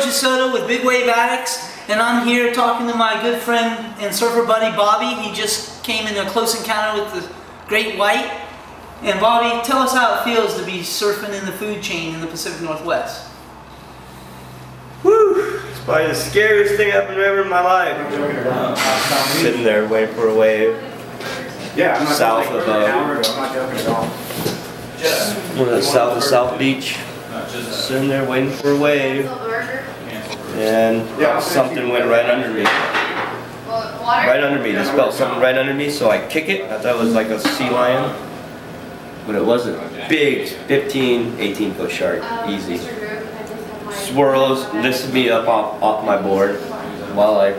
George Soto with Big Wave Addicts, and I'm here talking to my good friend and surfer buddy Bobby. He just came in a close encounter with the great white. And Bobby, tell us how it feels to be surfing in the food chain in the Pacific Northwest. Woo! It's probably the scariest thing I've ever in my life. Sitting there waiting for a wave. Yeah, I'm not south of an hour ago. I'm not joking at all. One of the south of South Beach. Sitting there waiting for a wave. And something went right under me. Right under me. Just felt something right under me, so I kick it. I thought it was like a sea lion. But it wasn't. Big 15, 18 foot shark. Easy. Swirls, lifts me up off my board while I,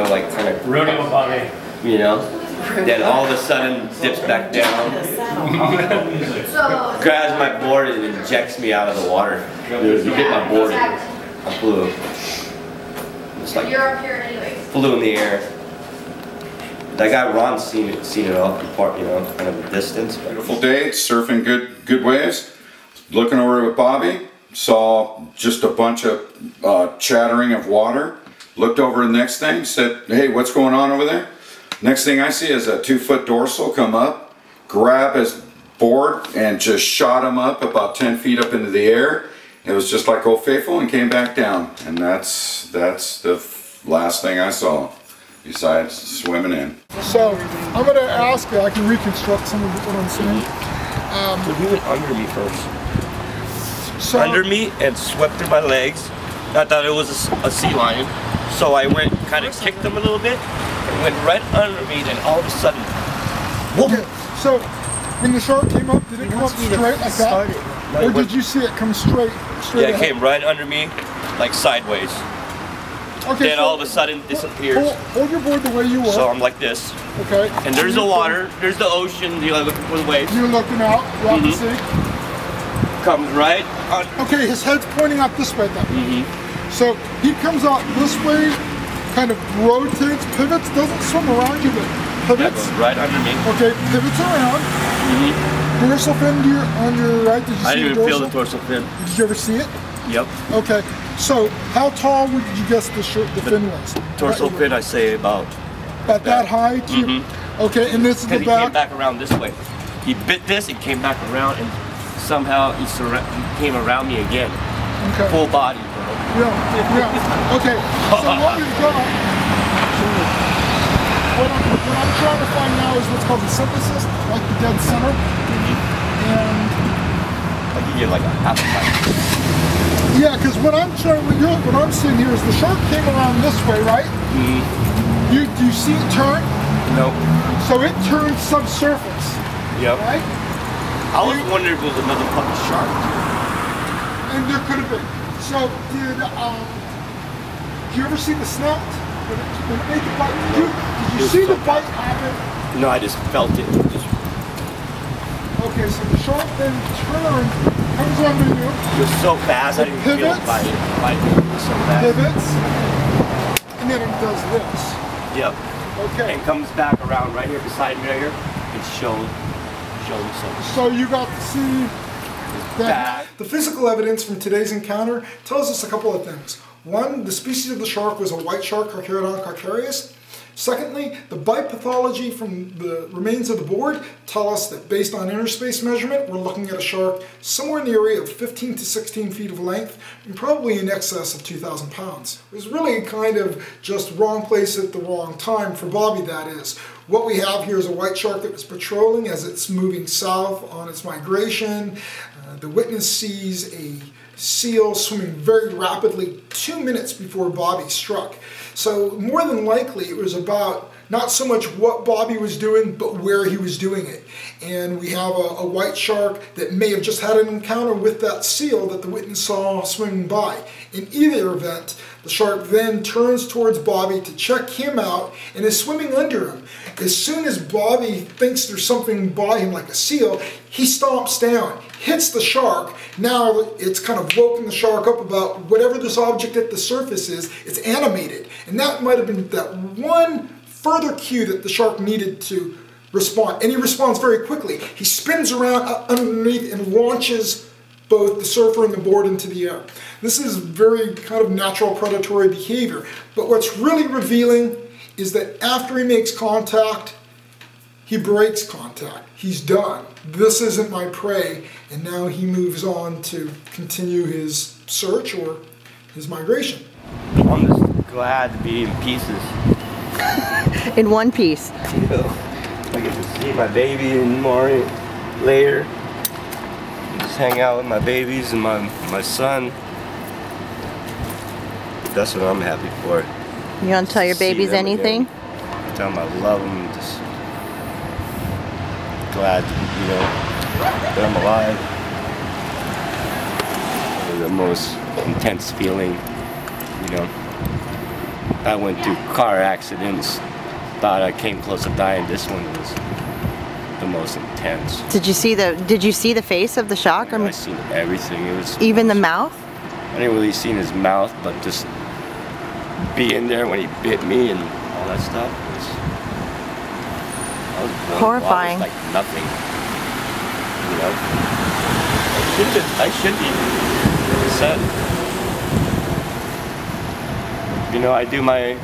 like kind of running above me. Then all of a sudden dips back down, grabs my board and injects me out of the water. He hit my board and I flew. It's like flew in the air. That guy Ron's seen it all, kind of a distance. Beautiful day, surfing good waves. Looking over with Bobby, saw just a bunch of chattering of water. Looked over the next thing, said, "Hey, what's going on over there?" Next thing I see is a 2-foot dorsal come up, grab his board, and just shot him up about 10 feet up into the air. It was just like Old Faithful and came back down. And that's the last thing I saw, besides swimming in. So, I'm going to ask you, I can reconstruct some of what I'm saying. He went under me first. So, under me and swept through my legs. I thought it was a sea lion. So I went, kind of kicked him a little bit, and went right under me, then all of a sudden, whoop. Okay, so when the shark came up, did it come up straight like that? Or did you see it come straight Yeah, it ahead? came right under me, like sideways. Okay, then all of a sudden disappears. Hold your board the way you are. So I'm like this. Okay. And there's the water, there's the ocean, looking for the waves. You're looking out, out to sea. Comes right on. Okay, his head's pointing out this way then. So he comes out this way, kind of rotates, pivots, doesn't swim around you, but pivots. Yeah, goes right under me. Okay, pivots around. Dorsal fin on your right, did you see I didn't even feel the dorsal fin. Did you ever see it? Yep. Okay, so how tall would you guess the fin was? Dorsal fin, I say about that high? Okay, and this is the back? He came back around this way. He bit this, he came back around, and somehow he came around me again. Okay. Full body, bro. Yeah. Okay, so what we've got, what I'm trying to find now is what's called the synthesis, like the dead center. And like you get like a half a bite. Yeah, because what I'm seeing here is the shark came around this way, right? Do you see it turn? Nope. So it turned subsurface. Yep. Right? I was wondering if it was another fucking shark. And there could have been. So did you ever see the snout? When it made the bite? Did you see the bite happen? No, I just felt it. Okay, so the shark then turned, comes under you. It was so fast, I didn't feel it bite. It was so fast. Pivots, and then it does this. Yep. Okay. And comes back around right here beside me right here. It's shown something. So you got to see that. The physical evidence from today's encounter tells us a couple of things. One, the species of the shark was a white shark, Carcharodon carcharias. Secondly, the bite pathology from the remains of the board tell us that based on interspace measurement, we're looking at a shark somewhere in the area of 15 to 16 feet of length and probably in excess of 2,000 pounds. It was really kind of just wrong place at the wrong time for Bobby, that is. What we have here is a white shark that was patrolling as it's moving south on its migration. The witness sees a seal swimming very rapidly 2 minutes before Bobby struck. So more than likely it was about not so much what Bobby was doing, but where he was doing it. And we have a white shark that may have just had an encounter with that seal that the witness saw swimming by. In either event, the shark then turns towards Bobby to check him out and is swimming under him. As soon as Bobby thinks there's something by him like a seal, he stomps down, hits the shark. Now it's kind of woken the shark up about whatever this object at the surface is. It's animated. And that might have been that one further cue that the shark needed to respond. And he responds very quickly. He spins around underneath and launches both the surfer and the board into the air. This is very kind of natural predatory behavior. But what's really revealing is that after he makes contact, he breaks contact. He's done. This isn't my prey. And now he moves on to continue his search or his migration. I'm just glad to be in pieces. In one piece. You know, I get to see my baby in the morning later. Just hang out with my babies and my son. That's what I'm happy for. You want to tell your babies anything? Again. Tell them I love them. Just glad, you know, that I'm alive. The most intense feeling, you know. I went through car accidents, thought I came close to dying. This one was the most intense. Did you see the face of the shock? I seen everything. It was even the mouth? I didn't really see his mouth, but just being there when he bit me and all that stuff was horrifying. Like nothing. You know? I should be sad. You know, I do my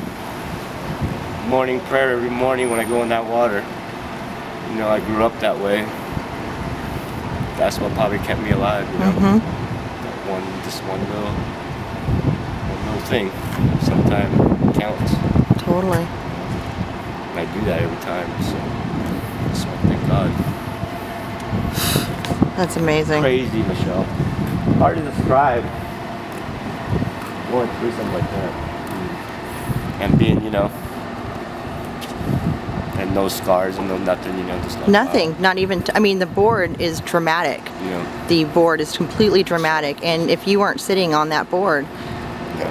morning prayer every morning when I go in that water. You know, I grew up that way. That's what probably kept me alive, you know? That just one little thing. Sometimes counts. Totally. And I do that every time, so I thank God. That's amazing. Crazy, Michelle. Hard to describe going through something like that. And being, you know, and no scars and no nothing, you know, just like nothing, wow. Not even, I mean, the board is dramatic. Yeah. The board is completely dramatic, and if you weren't sitting on that board,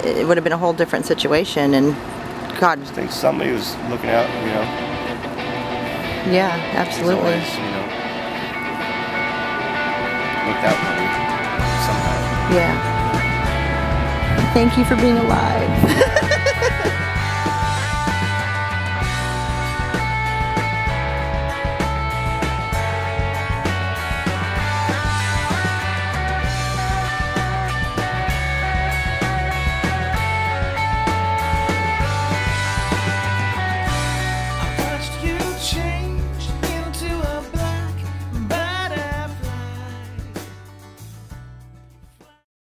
it would have been a whole different situation, and God. I think somebody was looking out, you know. Yeah, absolutely. Always, you know, looked out for me somehow. Yeah. Thank you for being alive.